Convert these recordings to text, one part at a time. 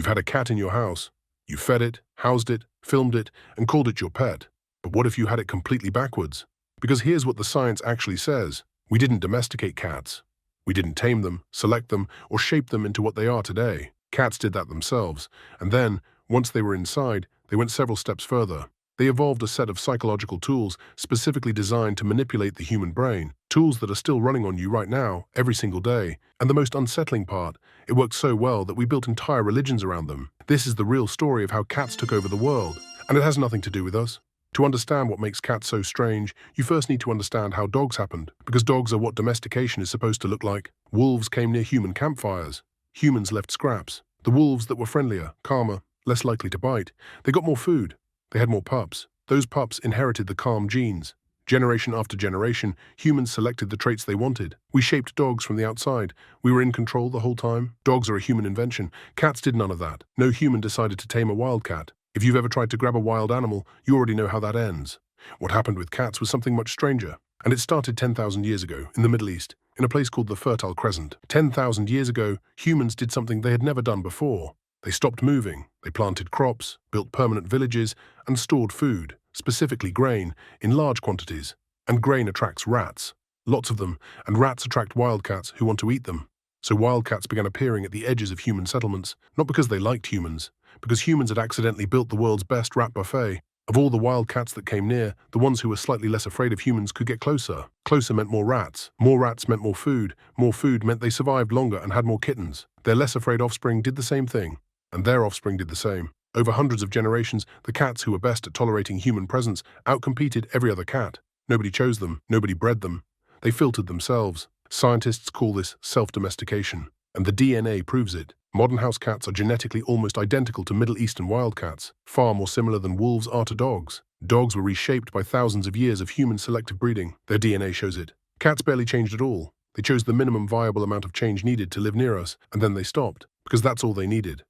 You've had a cat in your house. You fed it, housed it, filmed it, and called it your pet. But what if you had it completely backwards? Because here's what the science actually says. We didn't domesticate cats. We didn't tame them, select them, or shape them into what they are today. Cats did that themselves. And then, once they were inside, they went several steps further. They evolved a set of psychological tools specifically designed to manipulate the human brain, tools that are still running on you right now, every single day. And the most unsettling part, it worked so well that we built entire religions around them. This is the real story of how cats took over the world, and it has nothing to do with us. To understand what makes cats so strange, you first need to understand how dogs happened, because dogs are what domestication is supposed to look like. Wolves came near human campfires. Humans left scraps. The wolves that were friendlier, calmer, less likely to bite, they got more food. They had more pups. Those pups inherited the calm genes. Generation after generation, humans selected the traits they wanted. We shaped dogs from the outside. We were in control the whole time. Dogs are a human invention. Cats did none of that. No human decided to tame a wild cat. If you've ever tried to grab a wild animal, you already know how that ends. What happened with cats was something much stranger. And it started 10,000 years ago, in the Middle East, in a place called the Fertile Crescent. 10,000 years ago, humans did something they had never done before. They stopped moving. They planted crops, built permanent villages, and stored food, specifically grain, in large quantities. And grain attracts rats. Lots of them, and rats attract wildcats who want to eat them. So wildcats began appearing at the edges of human settlements, not because they liked humans, because humans had accidentally built the world's best rat buffet. Of all the wildcats that came near, the ones who were slightly less afraid of humans could get closer. Closer meant more rats. More rats meant more food. More food meant they survived longer and had more kittens. Their less afraid offspring did the same thing. And their offspring did the same. Over hundreds of generations, the cats who were best at tolerating human presence outcompeted every other cat. Nobody chose them, nobody bred them. They filtered themselves. Scientists call this self-domestication, and the DNA proves it. Modern house cats are genetically almost identical to Middle Eastern wildcats, far more similar than wolves are to dogs. Dogs were reshaped by thousands of years of human selective breeding. Their DNA shows it. Cats barely changed at all. They chose the minimum viable amount of change needed to live near us, and then they stopped, because that's all they needed.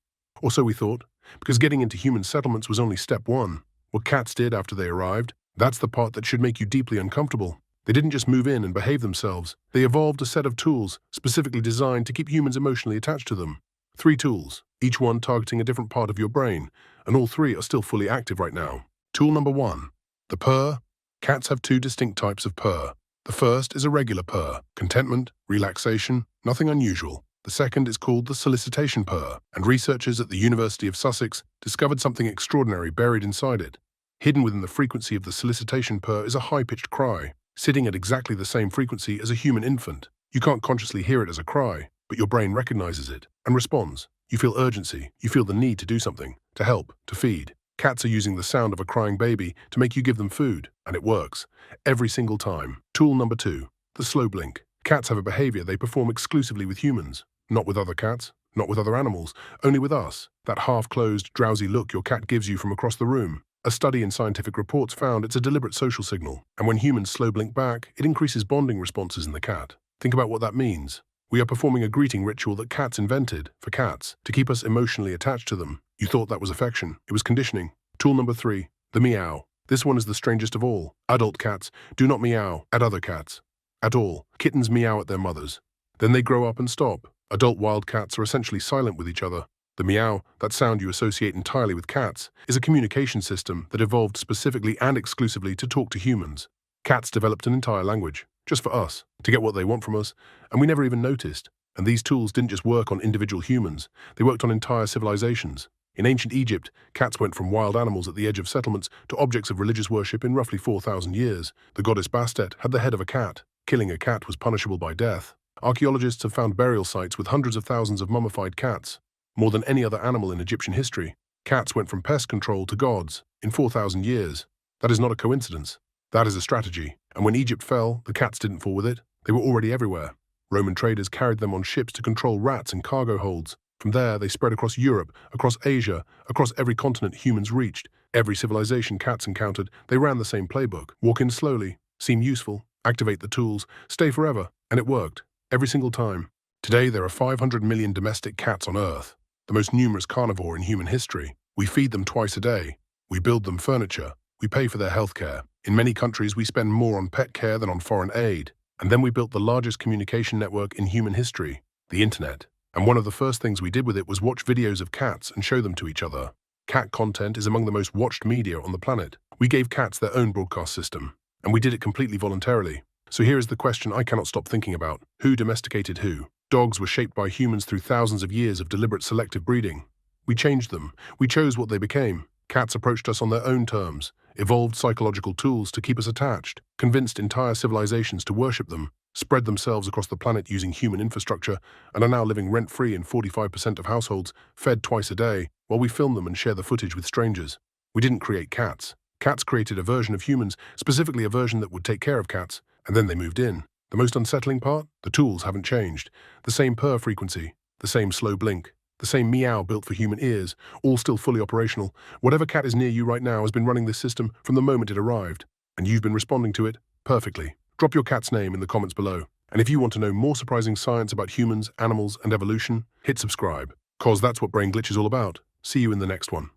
Or so we thought, because getting into human settlements was only step one. What cats did after they arrived, that's the part that should make you deeply uncomfortable. They didn't just move in and behave themselves. They evolved a set of tools specifically designed to keep humans emotionally attached to them. 3 tools, each one targeting a different part of your brain, and all 3 are still fully active right now. Tool number 1, the purr. Cats have 2 distinct types of purr. The first is a regular purr, contentment, relaxation, nothing unusual. The second is called the solicitation purr, and researchers at the University of Sussex discovered something extraordinary buried inside it. Hidden within the frequency of the solicitation purr is a high-pitched cry, sitting at exactly the same frequency as a human infant. You can't consciously hear it as a cry, but your brain recognizes it and responds. You feel urgency, you feel the need to do something, to help, to feed. Cats are using the sound of a crying baby to make you give them food, and it works. Every single time. Tool number 2, the slow blink. Cats have a behavior they perform exclusively with humans. Not with other cats, not with other animals, only with us. That half-closed, drowsy look your cat gives you from across the room. A study in Scientific Reports found it's a deliberate social signal, and when humans slow blink back, it increases bonding responses in the cat. Think about what that means. We are performing a greeting ritual that cats invented, for cats, to keep us emotionally attached to them. You thought that was affection. It was conditioning. Tool number 3, the meow. This one is the strangest of all. Adult cats do not meow at other cats. At all. Kittens meow at their mothers. Then they grow up and stop. Adult wild cats are essentially silent with each other. The meow, that sound you associate entirely with cats, is a communication system that evolved specifically and exclusively to talk to humans. Cats developed an entire language, just for us, to get what they want from us, and we never even noticed. And these tools didn't just work on individual humans, they worked on entire civilizations. In ancient Egypt, cats went from wild animals at the edge of settlements to objects of religious worship in roughly 4,000 years. The goddess Bastet had the head of a cat. Killing a cat was punishable by death. Archaeologists have found burial sites with hundreds of thousands of mummified cats. More than any other animal in Egyptian history, cats went from pest control to gods in 4,000 years. That is not a coincidence. That is a strategy. And when Egypt fell, the cats didn't fall with it. They were already everywhere. Roman traders carried them on ships to control rats in cargo holds. From there, they spread across Europe, across Asia, across every continent humans reached. Every civilization cats encountered, they ran the same playbook. Walk in slowly, seem useful, activate the tools, stay forever, and it worked. Every single time. Today, there are 500 million domestic cats on Earth, the most numerous carnivore in human history. We feed them twice a day. We build them furniture. We pay for their health care. In many countries, we spend more on pet care than on foreign aid. And then we built the largest communication network in human history, the internet. And one of the first things we did with it was watch videos of cats and show them to each other. Cat content is among the most watched media on the planet. We gave cats their own broadcast system, and we did it completely voluntarily. So here is the question I cannot stop thinking about. Who domesticated who? Dogs were shaped by humans through thousands of years of deliberate selective breeding. We changed them. We chose what they became. Cats approached us on their own terms, evolved psychological tools to keep us attached, convinced entire civilizations to worship them, spread themselves across the planet using human infrastructure, and are now living rent-free in 45% of households, fed twice a day, while we film them and share the footage with strangers. We didn't create cats. Cats created a version of humans, specifically a version that would take care of cats, and then they moved in. The most unsettling part? The tools haven't changed. The same purr frequency, the same slow blink, the same meow built for human ears, all still fully operational. Whatever cat is near you right now has been running this system from the moment it arrived, and you've been responding to it perfectly. Drop your cat's name in the comments below. And if you want to know more surprising science about humans, animals, and evolution, hit subscribe, cause that's what Brain Glitch is all about. See you in the next one.